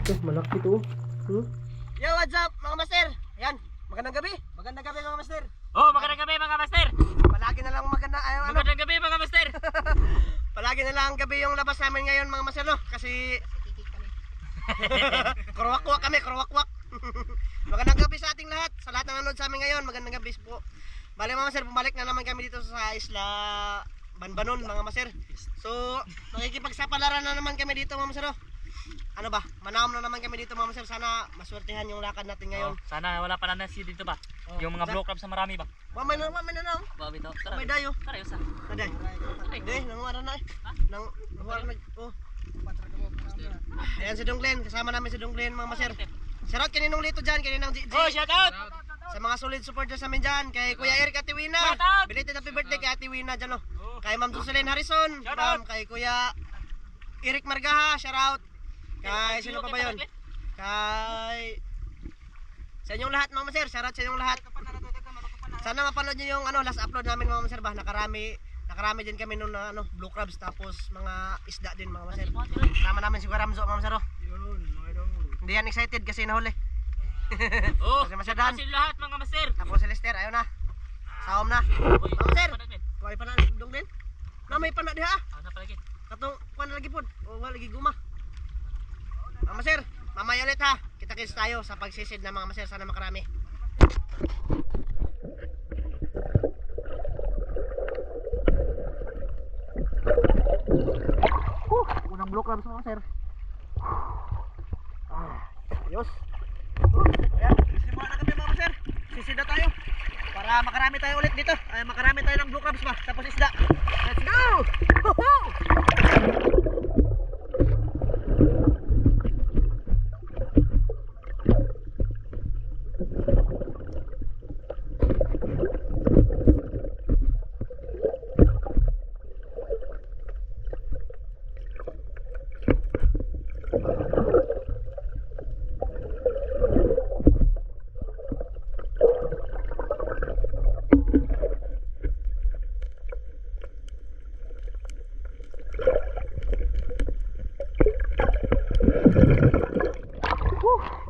Ito, malaki to. Yo, what's up mga master? Ayan, magandang gabi. Magandang gabi mga master. Oh, magandang gabi mga master. Palagi na lang Magandang gabi mga master. palagi na lang gabi yung labas namin ngayon mga master, no? Kasi kurwak-wak kami, kurwak-wak. Magandang gabi sa ating lahat. Sa lahat ng nanonood sa amin ngayon, magandang gabi po. Bale mga master, bumalik na naman kami dito sa Isla Banbanon mga master. So, makikipagsapalaran na naman kami dito mga master. Ano ba? Manam na naman kami dito mga master. Sana maswertehan yung lakad natin ngayon. Sana wala pa nanasi dito ba? Yung mga blow crab sa marami ba? Mamay na na. Babi to. Tara. May dayo. Tara yosa. Naday. Hindi, nanguara na eh. Nanguara na. Oh. Ayan si Donglen. Kasama namin si Donglen mga master. Shoutout kaninong lito dyan. Kaninang GG. Oh, shout out. Sa mga solid supporters namin dyan. Kay Kuya Eric Atiwina. Shout out. Belated happy birthday kay Atiwina dyan, oh. Kay Ma'am Jocelyn Harrison. Shout out. Kay Kuya Eric Margaha. Shoutout. Kay sino pa ba yun? Kay sa inyong lahat mga master. Shoutout sa inyong lahat. Sana mapanood niyo yung last upload namin mga master ba. Nakarami din kami nung blue crabs tapos mga isda din mga master. Kasama namin si Kuya Ramzo mga master. Hindi yan excited kasi nahuli. Oh, kasi masyadan. kasi lahat mga master. Tapos si Lester, ayaw na. Saom na. Mga master, kuhay pa na dong din. Na may pana diha. Ano pa lagi? Katong kuha na lagi pod. O wala lagi guma. Mga master, mamaya ulit ha. Kita-kits tayo sa pagsisid na mga master. Sana makarami. Unang blow crabs mga master. Ayos. Ayan, simula na kami mga master. Sisid na tayo. Para makarami tayo ulit dito. Ay, makarami tayo ng blue crabs ba. Tapos isda. Let's go! Woohoo!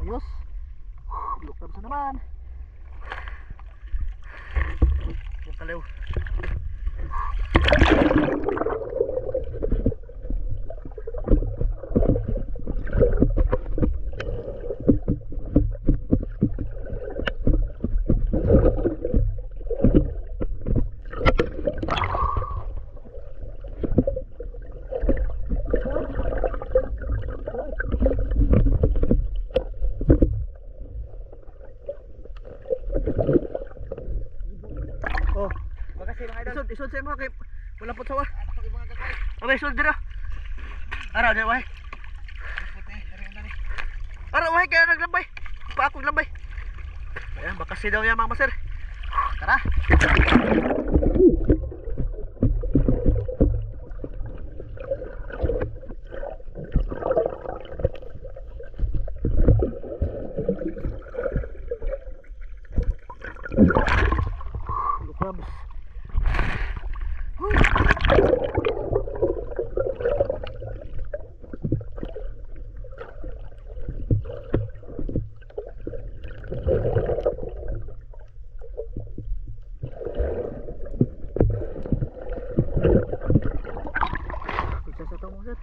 Ayos. Blue crabs na naman. Yung kalaw. Oh, makasih mga idol. Isod sa mga kay wala po sawa. Abay isod dira. Ara dira way. Ara way kaya naglambay. Pa ako naglambay. Ayan, bakasi daw yan mga master. Tara. Crabs. Bisa sa tong sir.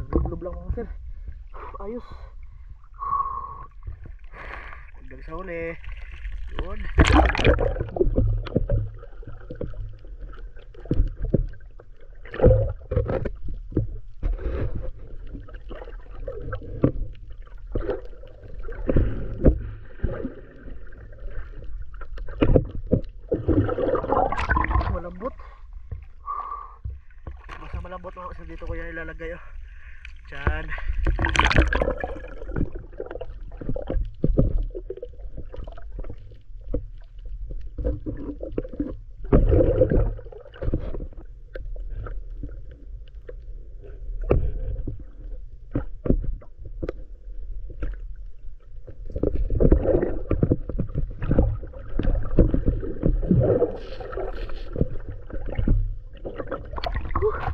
Lublob lang mga sir. Ayos. Hanggang sa huli. Yun. Malambot. Basta malambot mga sa dito ko yan ilalagay. Oh. Diyan.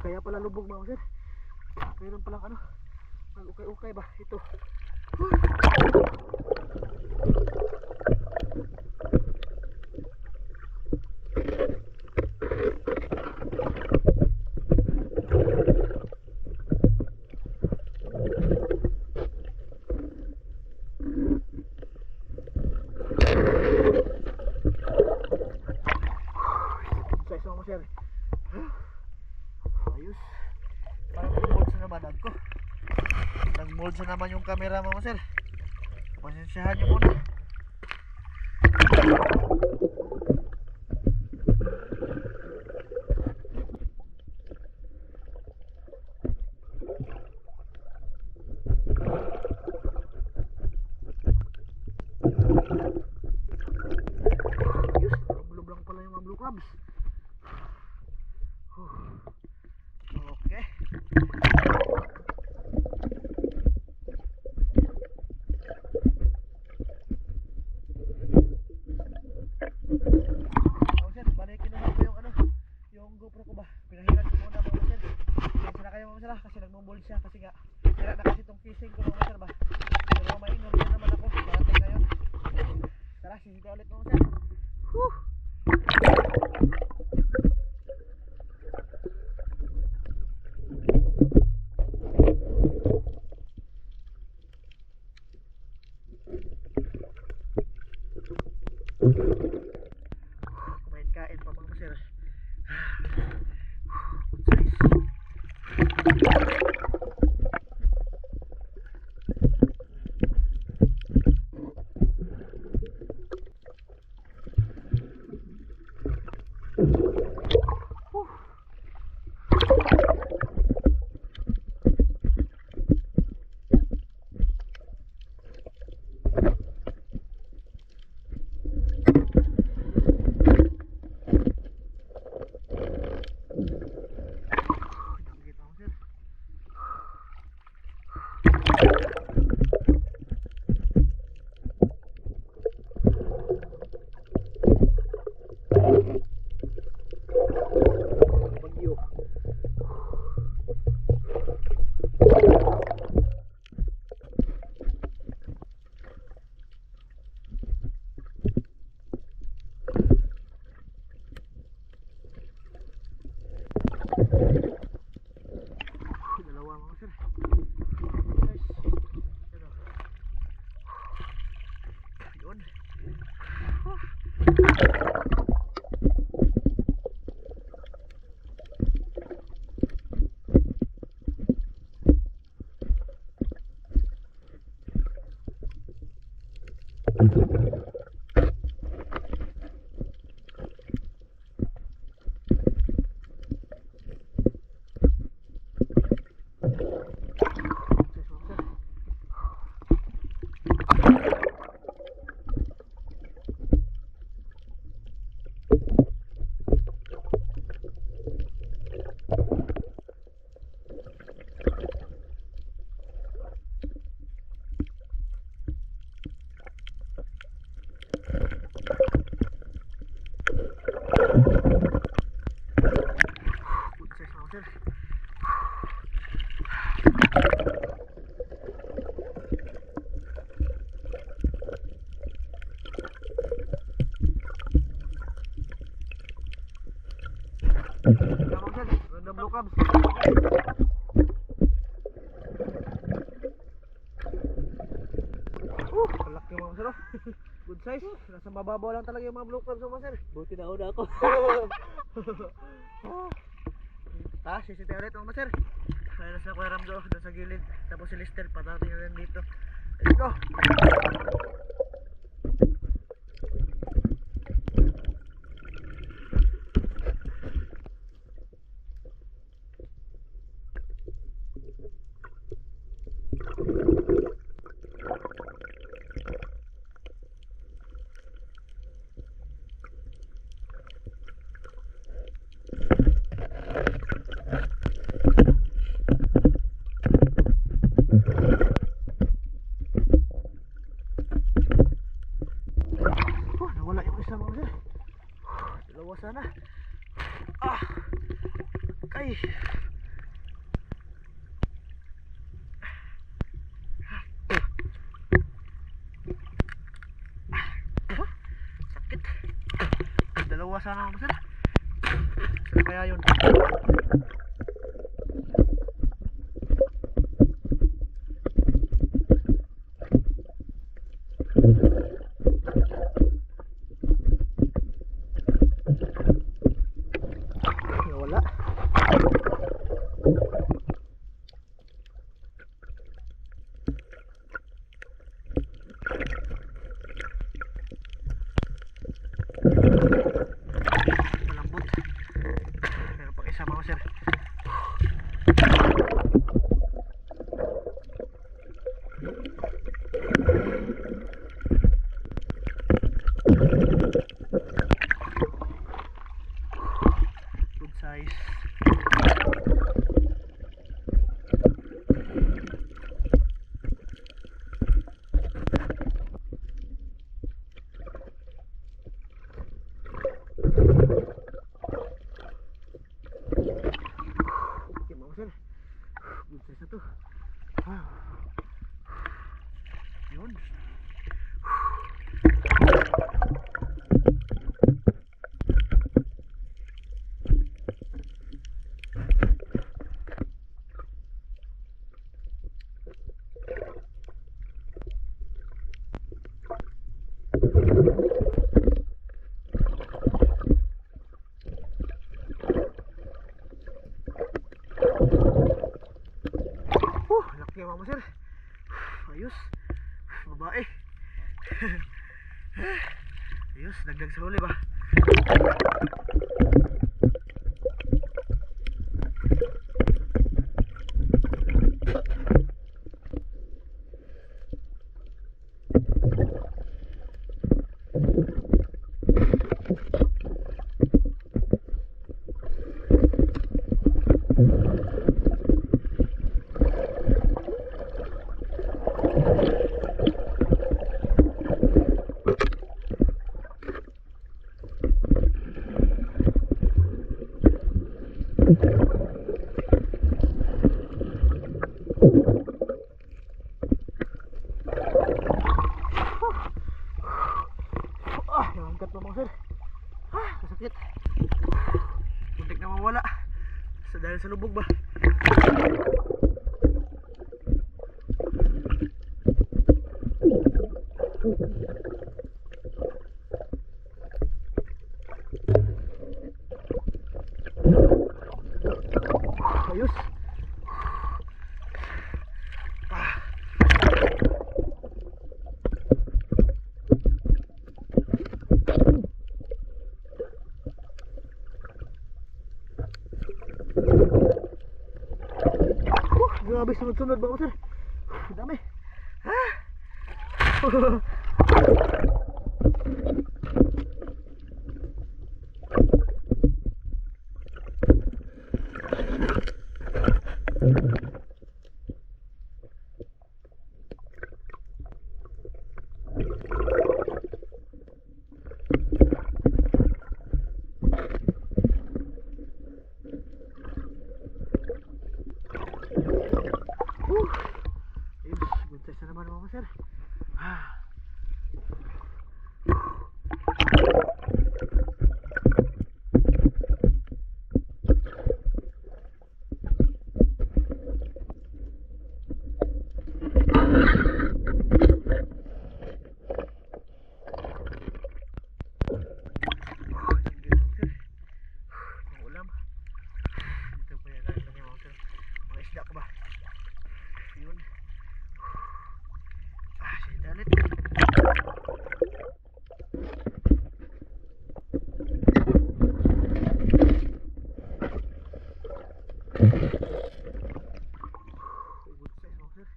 Kaya pala lubog mga sir. Meron palang ano, nag-ukay-ukay ba? Ito. Sa isang mga sir. Ayos. Parang nag-mold sa naman ko. Nag-mold sa naman yung camera mga sir. Pasensyahan nyo muna. Ayos. Bulog lang pala yung mga blue crabs. Okay. Oh sir, balik kinuha ko yung ano, yung GoPro ko ba? Pinahiran ko muna mga sir. Kasi na kayo mga sir kasi nagmumul siya kasi nga sira na kasi itong casing ko mga sir ba. Pero mainom din naman ako. Parating ngayon. Tara, sisita ulit mga sir. Whew! Kumain kain pa mga sir. Good size. Dagit mga sir. Bagyo. Dalawa mga sir. Nice. Ano? Yun. Size mga sir. Good size mga sir. Mga sir, ganda blue crabs. Kalaki mga sir. Good size. Nasa mababaw lang talaga yung mga blue crabs mga sir. Buti na una ako. Ta, sisita ulit mga sir. Kaya nasa Kuya Ramdo, doon sa gilid. Tapos si Lister, patarating na rin dito. Let's go! Dalawa sana. Okay. sana mga sir. Saan kaya yun? Wala. Malambot. Meron pang isa mga sir. Good size. Okay mga sir. Good size na to. Yun. Laki mga sir. Ayos. Babae. Ayos, dagdag sa huli ba? Nangangkat pa mga sir. Kasakit. Muntik na mawala. Dahil sa lubog ba? Ayos. Grabe sunod-sunod ba sir? Dami. Good size na naman mga sir. Ulam. Dito pa yan lang mga sir. Mga isda ko ba? Yun. Siya dalit. Good size mga sir.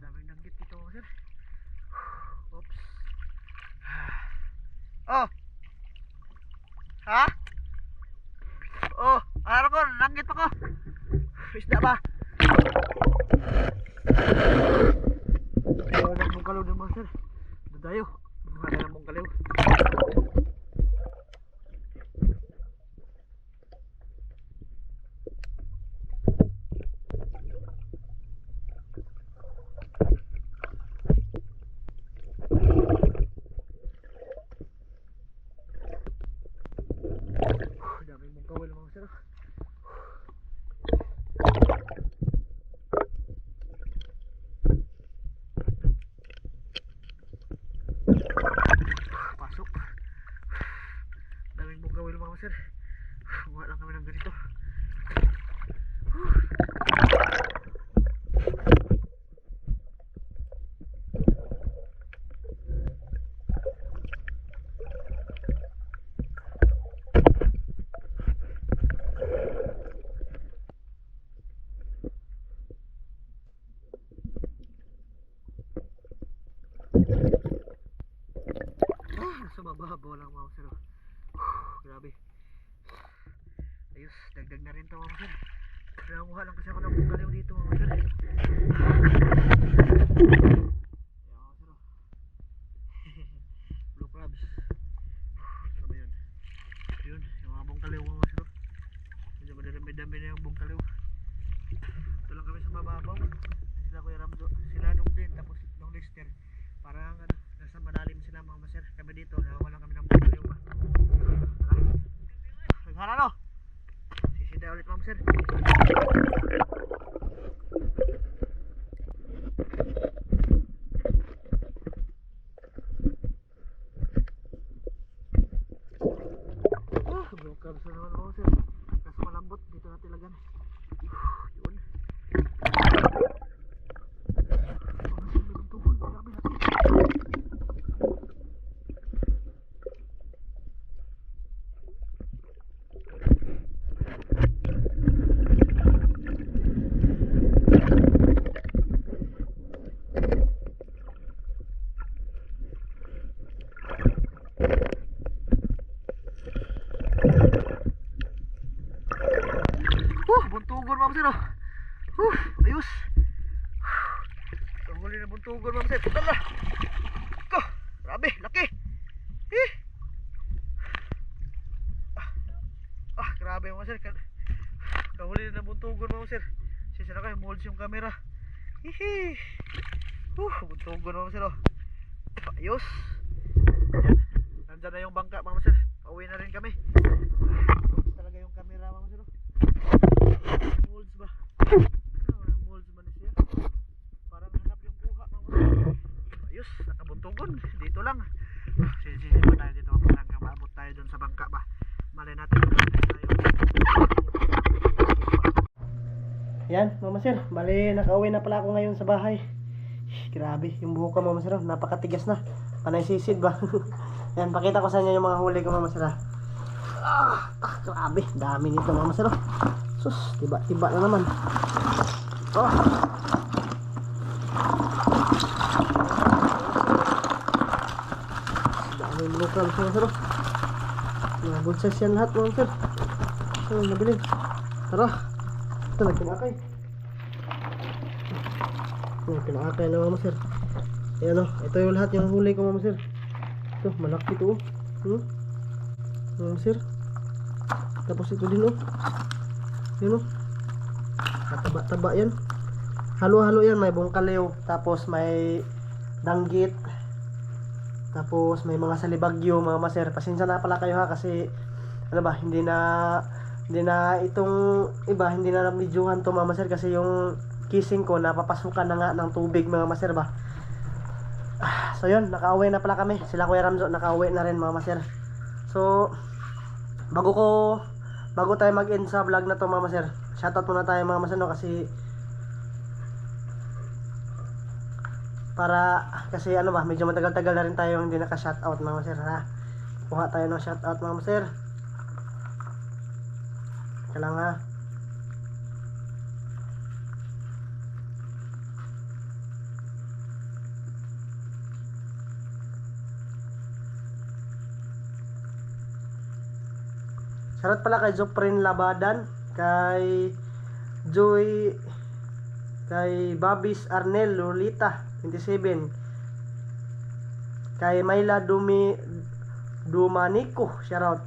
Daming nanggit dito mga sir. Oops. Oh. Ha? Oh, ano ko, nanggit ako. Isda ba? Mong kalaw ng mga sir. Dadayo. Mga na mong kalaw. grabe. Ayos, dagdag na rin to mga sir. Nanguha lang kasi ako ng bungkaliw dito mga sir. Ayan mga sir. Blue crabs. Ano ba yun? Yun, yung mga bungkaliw mga sir. Medyo madami na yung bungkaliw. Ito lang kami sa mababaw. Sila Kuya Ramzo, sila Dublin, tapos yung Lester. Parang ano, nasa malalim sila mga maser. Kami dito, nawalan kami ng bungkaliw ba. Tara. Naghara no? Sisida ulit mga maser. Blue crabs na naman mga maser. Kaso malambot, dito natin lagan. Yun. Buntugon mga sir. Ayos. Huli na buntugon mga sir. Tala. Ko, grabe, laki. Grabe mga sir. Kahuli na buntugon mga sir. Sisa na kayo, molds yung camera. Buntugon mga sir. Ayos. Ayan. Nandyan na yung bangka mga sir. Pauwi na rin kami. Molds talaga yung camera mga sir. Molds ba? Molds ba na siya? Parang hanap yung kuha mga sir. Ayos, nakabuntugon. Dito lang. Sisi ba tayo dito? Hanggang maabot tayo dun sa bangka ba? Malay natin tayo. Yan, mama sir. Bali, nakauwi na pala ako ngayon sa bahay. Grabe, yung buhok ko mama sir. Napakatigas na. Panay sisid ba? Yan, pakita ko sa inyo yung mga huli ko mama sir. Grabe, dami nito mama sir. Sus, tiba-tiba na naman. Dami yung lokal mama sir. Good size yan lahat mga sir. Nabili. Tara. Ito nagpinakay. Pinakay na mga sir. Ayan o. Ito yung lahat yung huli ko mga sir. Ito malaki ito o. Mga sir. Tapos ito din o. Yun o. Taba-taba yan. Halo-halo yan. May bungkaliw. Tapos may danggit. Tapos may mga salibagyo mga maser. Pasensya na pala kayo ha kasi ano ba, hindi na itong iba, hindi na nabidyohan to mga maser kasi yung kissing ko napapasukan na nga ng tubig mga maser ba. So yun, nakauwi na pala kami. Sila Kuya Ramzo nakauwi na rin mga maser. So bago tayo mag-end sa vlog na to mga maser, shoutout muna tayo mga maser no, kasi ano ba, medyo matagal-tagal na rin tayo hindi naka-shoutout mga maser ha. Kuha tayo ng shoutout mga maser. Kailang ha. Shoutout pala kay Joprin Labadan, kay Joy, kay Babis Arnel Lolita 27, kay Mayla Dumanico, shoutout.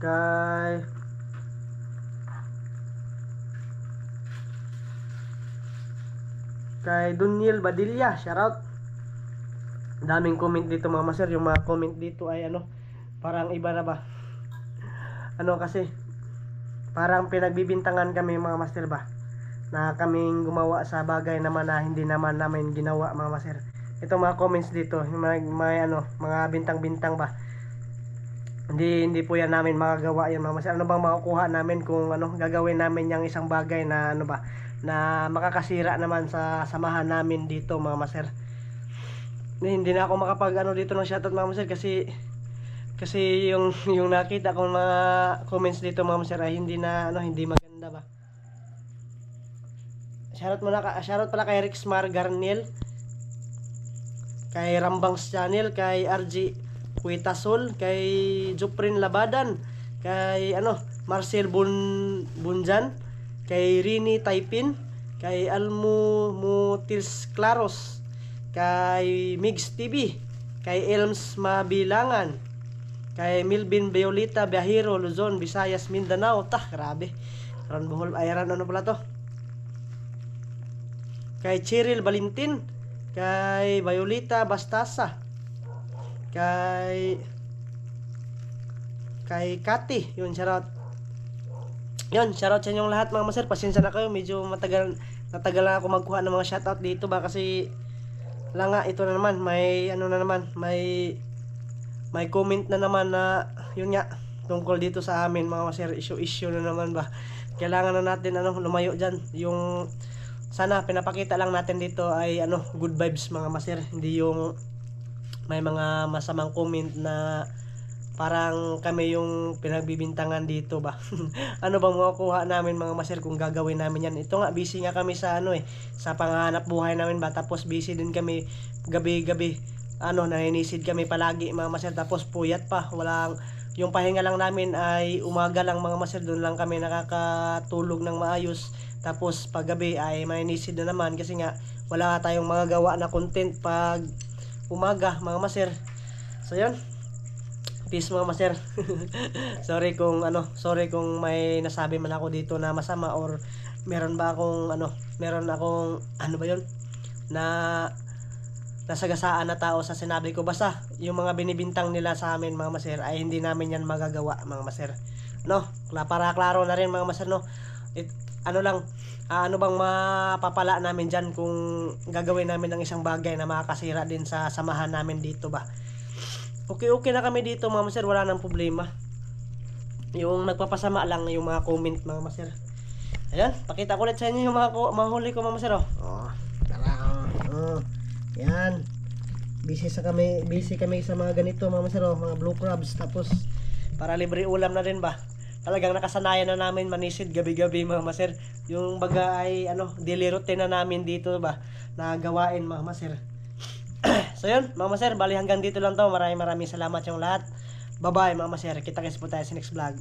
Kay Duniel Badilla, shoutout. Daming comment dito mga maser. Yung mga comment dito ay ano, parang iba na ba, ano kasi parang pinagbibintangan kami mga master ba, na kaming gumawa sa bagay naman na hindi naman namin ginawa mga master. Ito mga comments dito, may ano, mga bintang-bintang ba, hindi po yan namin magagawa yan mga master. Ano bang makukuha namin kung ano gagawin namin yung isang bagay na ano ba, na makakasira naman sa samahan namin dito mga master. Hindi na ako makapag ano dito ng shoutout mga master kasi yung nakita kong mga comments dito mga master ay hindi maganda ba. Shoutout pala kay Rixmar Garniel, kay Rambangs Channel, kay RG Kuitasol, kay Juprin Labadan, kay Marcel Bunjan, kay Rini Taipin, kay Almo Mutils Claros, kay Migs TV, kay Elms Mabilangan, kay Milvin Violeta Biahiro, Luzon, Visayas, Mindanao. Grabe. Ran Bohol, ayran pala to. Kay Cheryl Valentin, kay Violeta Bastasa, kay Kati, yun, shoutout. Yun, shoutout sa inyong lahat mga master. Pasensya na kayo, medyo natagal na ako magkuha ng mga shoutout dito ba, kasi nga ito na naman, may na naman, may comment na naman na yun nga, tungkol dito sa amin mga master, issue na naman ba. Kailangan na natin lumayo dyan. Yung sana pinapakita lang natin dito ay good vibes mga master, hindi yung may mga masamang comment na parang kami yung pinagbibintangan dito ba. Ano bang makukuha namin mga master kung gagawin namin yan? Ito nga, busy nga kami sa sa panganap buhay namin ba, tapos busy din kami gabi-gabi, naninisid kami palagi mga master, tapos puyat pa, yung pahinga lang namin ay umaga lang mga master, doon lang kami nakakatulog ng maayos, tapos pag gabi ay maninisid na naman kasi nga wala tayong magagawa na content pag umaga mga master. So yun, peace mga master. sorry kung may nasabi man ako dito na masama, or meron akong na nasagasaan na tao sa sinabi ko. Basta yung mga binibintang nila sa amin mga master ay hindi namin yan magagawa mga master, para klaro na rin mga master, ano bang mapapala namin dyan kung gagawin namin ng isang bagay na makakasira din sa samahan namin dito ba. Okay na kami dito mga master, wala nang problema. Yung nagpapasama lang yung mga comment mga master. Ayan, pakita ko ulit sa inyo yung mga mahuli ko mga master. Yan. Busy kami sa mga ganito mga master, mga blue crabs, tapos para libre ulam na rin ba. Talagang nakasanayan na namin manisid gabi-gabi mga master. Yung baga ay daily routine na namin dito ba na gawain mga master. So yun mga master, bali hanggang dito lang to. Maraming salamat yung lahat. Bye bye mga master, kita-kits po tayo sa next vlog.